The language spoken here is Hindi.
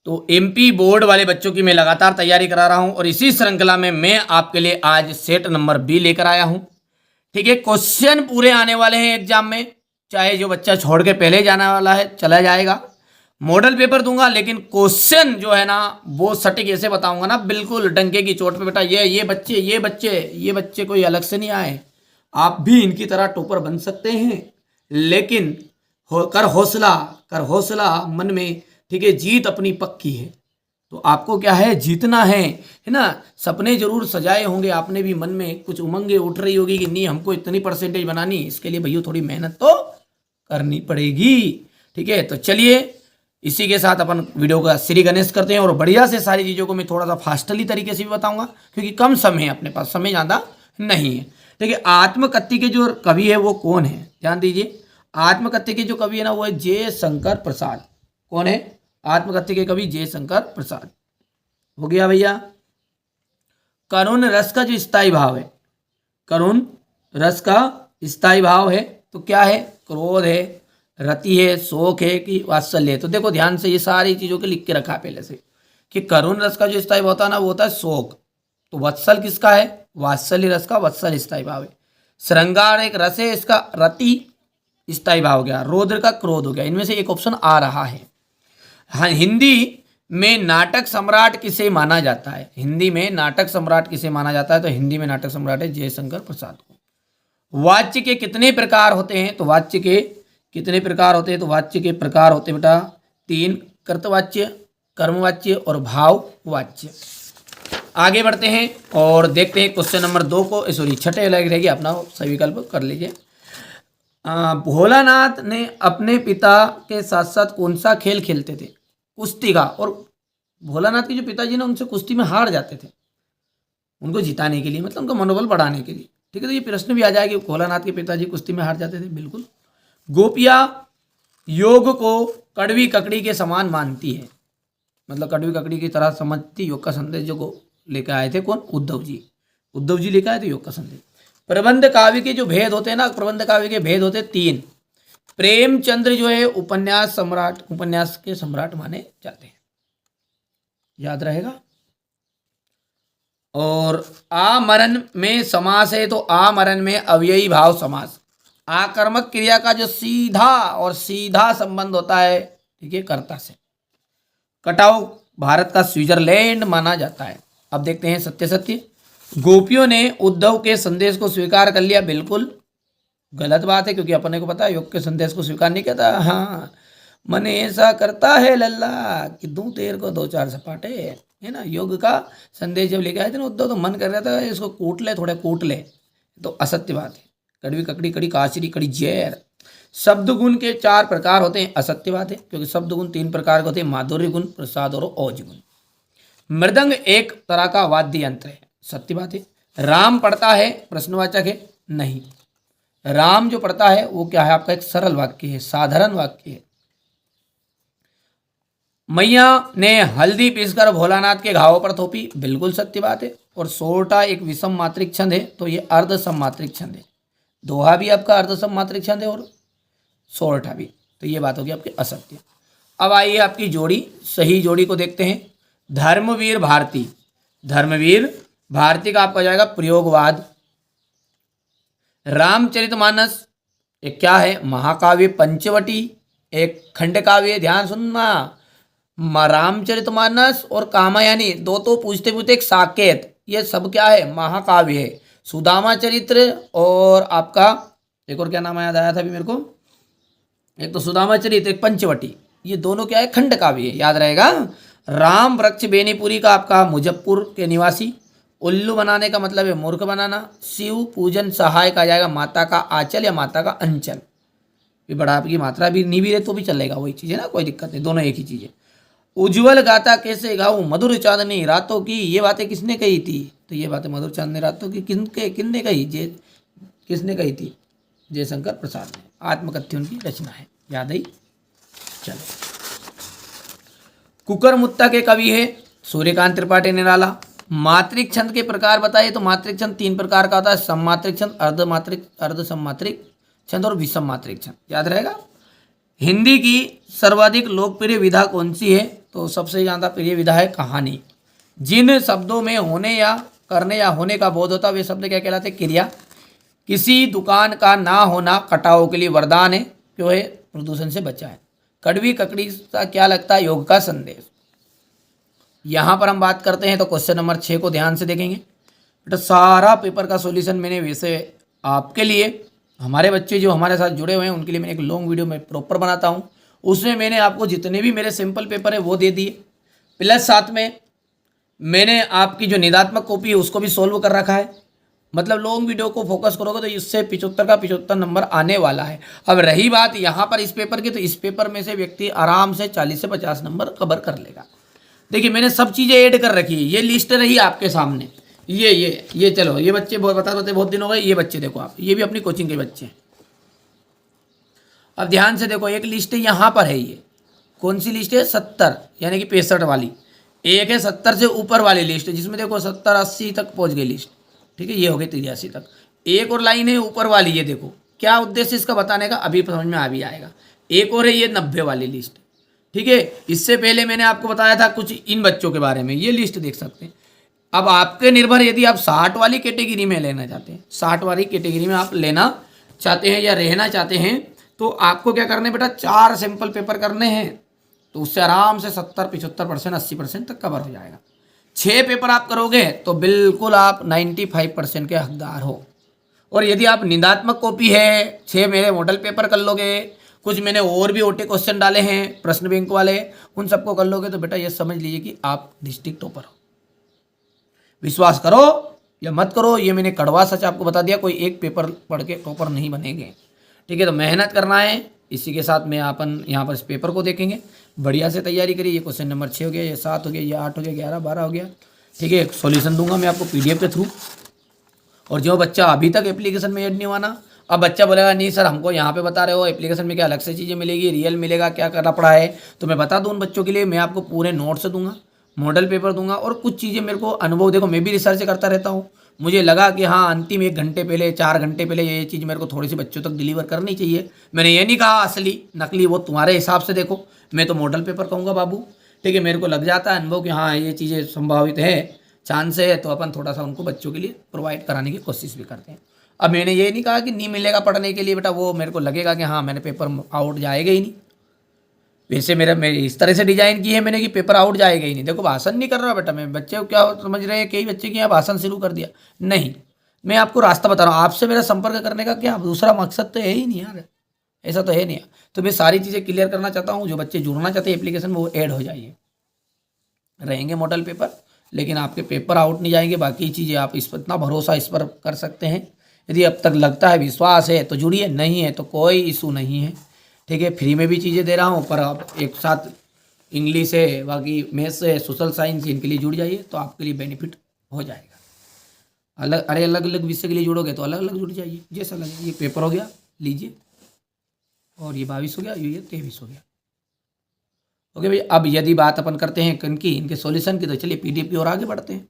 तो एमपी बोर्ड वाले बच्चों की मैं लगातार तैयारी करा रहा हूं और इसी श्रृंखला में मैं आपके लिए आज सेट नंबर बी लेकर आया हूं। ठीक है, क्वेश्चन पूरे आने वाले हैं एग्जाम में, चाहे जो बच्चा छोड़ के पहले जाने वाला है चला जाएगा। मॉडल पेपर दूंगा लेकिन क्वेश्चन जो है ना वो सटीक ऐसे बताऊंगा ना, बिल्कुल डंके की चोट पे। बेटा ये बच्चे कोई अलग से नहीं आए, आप भी इनकी तरह टॉपर बन सकते हैं, लेकिन कर हौसला मन में। ठीक है, जीत अपनी पक्की है, तो आपको क्या है, जीतना है ना। सपने जरूर सजाए होंगे आपने भी, मन में कुछ उमंगे उठ रही होगी कि नहीं हमको इतनी परसेंटेज बनानी, इसके लिए भैया थोड़ी मेहनत तो करनी पड़ेगी। ठीक है, तो चलिए इसी के साथ अपन वीडियो का श्री गणेश करते हैं और बढ़िया से सारी चीज़ों को मैं थोड़ा सा फास्टली तरीके से भी बताऊंगा, क्योंकि कम समय है अपने पास, समय ज़्यादा नहीं है। ठीक है, आत्मकथ्य के जो कवि है वो कौन है, ध्यान दीजिए। आत्मकथ्य के जो कवि है ना वो है जयशंकर प्रसाद। कौन है? आत्मकथ्य के कवि जयशंकर प्रसाद। हो गया भैया। करुण रस का जो स्थायी भाव है, करुण रस का स्थायी भाव है तो क्या है? क्रोध है, रति है, शोक है कि वात्सल्य है। तो देखो ध्यान से ये सारी चीजों के लिख के रखा पहले से कि करुण रस का जो स्थायी भाव होता है ना वो होता है शोक। तो वत्सल किसका है? वात्सल्य रस का वत्सल स्थायी भाव है। श्रृंगार एक रस है, इसका रति स्थायी भाव हो गया। रौद्र का क्रोध हो गया। इनमें से एक ऑप्शन आ रहा है। हाँ, हिंदी में नाटक सम्राट किसे माना जाता है? हिंदी में नाटक सम्राट किसे माना जाता है? तो हिंदी में नाटक सम्राट है जयशंकर प्रसाद को। वाच्य के कितने प्रकार होते हैं? तो वाच्य के कितने प्रकार होते हैं? तो वाच्य के प्रकार होते हैं बेटा 3, कर्तवाच्य, कर्मवाच्य और भाववाच्य। आगे बढ़ते हैं और देखते हैं क्वेश्चन नंबर 2 को, सॉरी छठे लग रहेगी, अपना सही विकल्प कर लीजिए। भोलानाथ ने अपने पिता के साथ साथ कौन सा खेल खेलते थे? कुश्ती का। और भोलानाथ के जो पिताजी ना उनसे कुश्ती में हार जाते थे, उनको जिताने के लिए, मतलब उनका मनोबल बढ़ाने के लिए। ठीक है, तो ये प्रश्न भी आ जाएगा कि भोलानाथ के पिताजी कुश्ती में हार जाते थे। बिल्कुल। गोपियाँ योग को कड़वी ककड़ी के समान मानती है, मतलब कड़वी ककड़ी की तरह समझती। योग का संदेश जो को लेकर आए थे कौन? उद्धव जी। उद्धव जी लेकर आए थे योग का संदेश। प्रबंध काव्य के जो भेद होते हैं ना, प्रबंध काव्य के भेद होते 3। प्रेमचंद्र जो है उपन्यास सम्राट, उपन्यास के सम्राट माने जाते हैं, याद रहेगा। और आमरण में समास है तो आमरण में अव्ययी भाव समास। आकर्मक क्रिया का जो सीधा संबंध होता है, ठीक है, कर्ता से। कटाव भारत का स्विट्जरलैंड माना जाता है। अब देखते हैं सत्य सत्य। गोपियों ने उद्धव के संदेश को स्वीकार कर लिया। बिल्कुल गलत बात है, क्योंकि अपने को पता है योग के संदेश को स्वीकार नहीं करता। हाँ, मन ऐसा करता है लल्ला कि दूं तेर को 2-4 सपाटे, है ना। योग का संदेश जब लेके आए थे ना उद्धव, तो मन कर रहा था इसको कूट ले, थोड़े कूट ले। तो असत्य बात है। कड़वी ककड़ी, कड़ी काचरी, कड़ी जैर। शब्द गुण के 4 प्रकार होते हैं, असत्य बात है, क्योंकि शब्द गुण 3 प्रकार के होते हैं, माधुर्य गुण, प्रसाद और ओज गुण। मृदंग एक तरह का वाद्य यंत्र है, सत्य बात है। राम पढ़ता है, प्रश्नवाचक है, नहीं। राम जो पढ़ता है वो क्या है? आपका एक सरल वाक्य है, साधारण वाक्य है। मैया ने हल्दी पीसकर भोलानाथ के घावों पर थोपी, बिल्कुल सत्य बात है। और सोरठा एक विषम मात्रिक छंद है, तो ये अर्ध सममात्रिक छंद है। दोहा भी आपका अर्ध सममात्रिक छंद है और सोरठा भी, तो ये बात होगी आपकी असत्य। अब आइए आपकी जोड़ी, सही जोड़ी को देखते हैं। धर्मवीर भारती, धर्मवीर भारती का आपका जाएगा प्रयोगवाद। रामचरितमानस एक क्या है? महाकाव्य पंचवटी, एक खंड काव्य। ध्यान सुनना, रामचरितमानस और कामायनी दो तो पूछते पूछते एक साकेत, ये सब क्या है? महाकाव्य है। सुदामा चरित्र और आपका एक और क्या नाम याद आया था अभी मेरे को, एक तो सुदामा चरित्र, एक पंचवटी, ये दोनों क्या है? खंड काव्य है, याद रहेगा। राम वृक्ष बेनीपुरी का आपका मुजफ्फरपुर के निवासी। उल्लू बनाने का मतलब है मूर्ख बनाना। शिव पूजन सहाय का जाएगा माता का आंचल या माता का अंचल। भी बढ़ा की मात्रा भी नहीं भी रहे तो भी चलेगा, वही चीज़ है ना, कोई दिक्कत नहीं, दोनों एक ही चीज़ है। उज्ज्वल गाता कैसे गाऊं मधुर चांदनी रातों की, ये बातें किसने कही थी? तो ये बातें मधुर चांदनी रातों की किसने कही? किसने कही थी? जयशंकर प्रसाद ने। आत्मकथ्य उनकी रचना है, याद आई। चलो, कुकर मुत्ता के कवि है सूर्यकांत त्रिपाठी निराला। मात्रिक छंद के प्रकार बताइए, तो मात्रिक छंद 3 प्रकार का होता है, सममात्रिक छंद, अर्ध सममात्रिक छंद और विषम मात्रिक छंद, याद रहेगा। हिंदी की सर्वाधिक लोकप्रिय विधा कौन सी है? तो सबसे ज़्यादा प्रिय विधा है कहानी। जिन शब्दों में होने या करने या होने का बोध होता है वे शब्द क्या कहलाते हैं? क्रिया। किसी दुकान का ना होना कटाओं के लिए वरदान है, क्यों है? प्रदूषण से बचाए। कड़वी ककड़ी सा क्या लगता है? योग का संदेश। यहाँ पर हम बात करते हैं तो क्वेश्चन नंबर 6 को ध्यान से देखेंगे। बेटा सारा पेपर का सॉल्यूशन मैंने वैसे आपके लिए, हमारे बच्चे जो हमारे साथ जुड़े हुए हैं उनके लिए मैंने एक लॉन्ग वीडियो में प्रॉपर बनाता हूँ, उसमें मैंने आपको जितने भी मेरे सिंपल पेपर है वो दे दिए, प्लस साथ में मैंने आपकी जो निदात्मक कॉपी है उसको भी सॉल्व कर रखा है। मतलब लॉन्ग वीडियो को फोकस करोगे तो इससे 75 का 75 नंबर आने वाला है। अब रही बात यहाँ पर इस पेपर की, तो इस पेपर में से व्यक्ति आराम से 40 से 50 नंबर कवर कर लेगा। देखिए मैंने सब चीज़ें ऐड कर रखी है, ये लिस्ट रही आपके सामने। ये चलो ये बच्चे बहुत दिन हो गए, ये बच्चे देखो आप, ये भी अपनी कोचिंग के बच्चे हैं। अब ध्यान से देखो, एक लिस्ट यहाँ पर है, ये कौन सी लिस्ट है? 70 यानी कि 65 वाली। एक है 70 से ऊपर वाली लिस्ट, जिसमें देखो 70 80 तक पहुँच गई लिस्ट, ठीक है, ये हो गई 83 तक। एक और लाइन है ऊपर वाली, ये देखो क्या उद्देश्य इसका बताने का, अभी समझ में आ भी आएगा। एक और है ये 90 वाली लिस्ट, ठीक है। इससे पहले मैंने आपको बताया था कुछ इन बच्चों के बारे में, ये लिस्ट देख सकते हैं। अब आपके निर्भर, यदि आप 60 वाली कैटेगरी में लेना चाहते हैं, 60 वाली कैटेगरी में आप लेना चाहते हैं या रहना चाहते हैं, तो आपको क्या करना है बेटा? 4 सिंपल पेपर करने हैं, तो उससे आराम से 70 75% 80% तक कवर हो जाएगा। 6 पेपर आप करोगे तो बिल्कुल आप 95% के हकदार हो। और यदि आप निदात्मक कॉपी है, 6 मेरे मॉडल पेपर कर लोगे, कुछ मैंने और भी ओटी क्वेश्चन डाले हैं प्रश्न बैंक वाले, उन सबको कर लोगे तो बेटा ये समझ लीजिए कि आप डिस्ट्रिक्ट टॉपर हो। विश्वास करो या मत करो, ये मैंने कड़वा सच आपको बता दिया, कोई एक पेपर पढ़ के टॉपर नहीं बनेंगे, ठीक है। तो मेहनत करना है। इसी के साथ में अपन यहाँ पर इस पेपर को देखेंगे, बढ़िया से तैयारी करिए। ये क्वेश्चन नंबर 6 हो गया, ये 7 हो गया, ये 8 हो गया, 11 12 हो गया, ठीक है। सॉल्यूशन दूंगा मैं आपको PDF के थ्रू। और जो बच्चा अभी तक एप्लीकेशन में ऐड नहीं हुआ ना, अब बच्चा बोलेगा नहीं सर हमको यहाँ पे बता रहे हो एप्लीकेशन में क्या अलग से चीज़ें मिलेगी, रियल मिलेगा, क्या करना पड़ा है, तो मैं बता दूँ उन बच्चों के लिए। मैं आपको पूरे नोट्स दूंगा, मॉडल पेपर दूंगा, और कुछ चीज़ें मेरे को अनुभव, देखो मैं भी रिसर्च करता रहता हूँ, मुझे लगा कि हाँ अंतिम 1 घंटे पहले 4 घंटे पहले ये चीज़ मेरे को थोड़ी सी बच्चों तक डिलीवर करनी चाहिए। मैंने ये नहीं कहा असली नकली, वो तुम्हारे हिसाब से देखो, मैं तो मॉडल पेपर कहूँगा बाबू, ठीक है। मेरे को लग जाता है अनुभव कि हाँ ये चीज़ें संभावित है, चांस है, तो अपन थोड़ा सा उनको बच्चों के लिए प्रोवाइड कराने की कोशिश भी करते हैं। अब मैंने ये नहीं कहा कि नहीं मिलेगा पढ़ने के लिए बेटा, वो मेरे को लगेगा कि हाँ मैंने पेपर आउट जाएगा ही नहीं। वैसे मेरे इस तरह से डिजाइन की है मैंने कि पेपर आउट जाएगा ही नहीं। देखो भाषण नहीं कर रहा बेटा मैं, बच्चे को क्या समझ रहे हैं, कई बच्चे की यहाँ भाषण शुरू कर दिया, नहीं, मैं आपको रास्ता बता रहा हूँ। आपसे मेरा संपर्क करने का क्या दूसरा मकसद तो है ही नहीं यार, ऐसा तो है नहीं। तो मैं सारी चीज़ें क्लियर करना चाहता हूँ, जो बच्चे जुड़ना चाहते हैं एप्लीकेशन में वो ऐड हो जाइए। रहेंगे मॉडल पेपर, लेकिन आपके पेपर आउट नहीं जाएंगे। बाकी चीज़ें आप इस पर इतना भरोसा इस पर कर सकते हैं। यदि अब तक लगता है विश्वास है तो जुड़िए, नहीं है तो कोई इशू नहीं है, ठीक है। फ्री में भी चीज़ें दे रहा हूँ, पर आप एक साथ इंग्लिश है, बाकी मैथ्स है, सोशल साइंस, इनके लिए जुड़ जाइए तो आपके लिए बेनिफिट हो जाएगा। अलग अलग विषय के लिए जुड़ोगे तो अलग अलग जुड़ जाइए, जैसा लगे। ये पेपर हो गया, लीजिए, और ये 22 हो गया, ये 23 हो गया। ओके भाई, अब यदि बात अपन करते हैं इनके सॉल्यूशन की, तो चलिए PDF की ओर आगे बढ़ते हैं।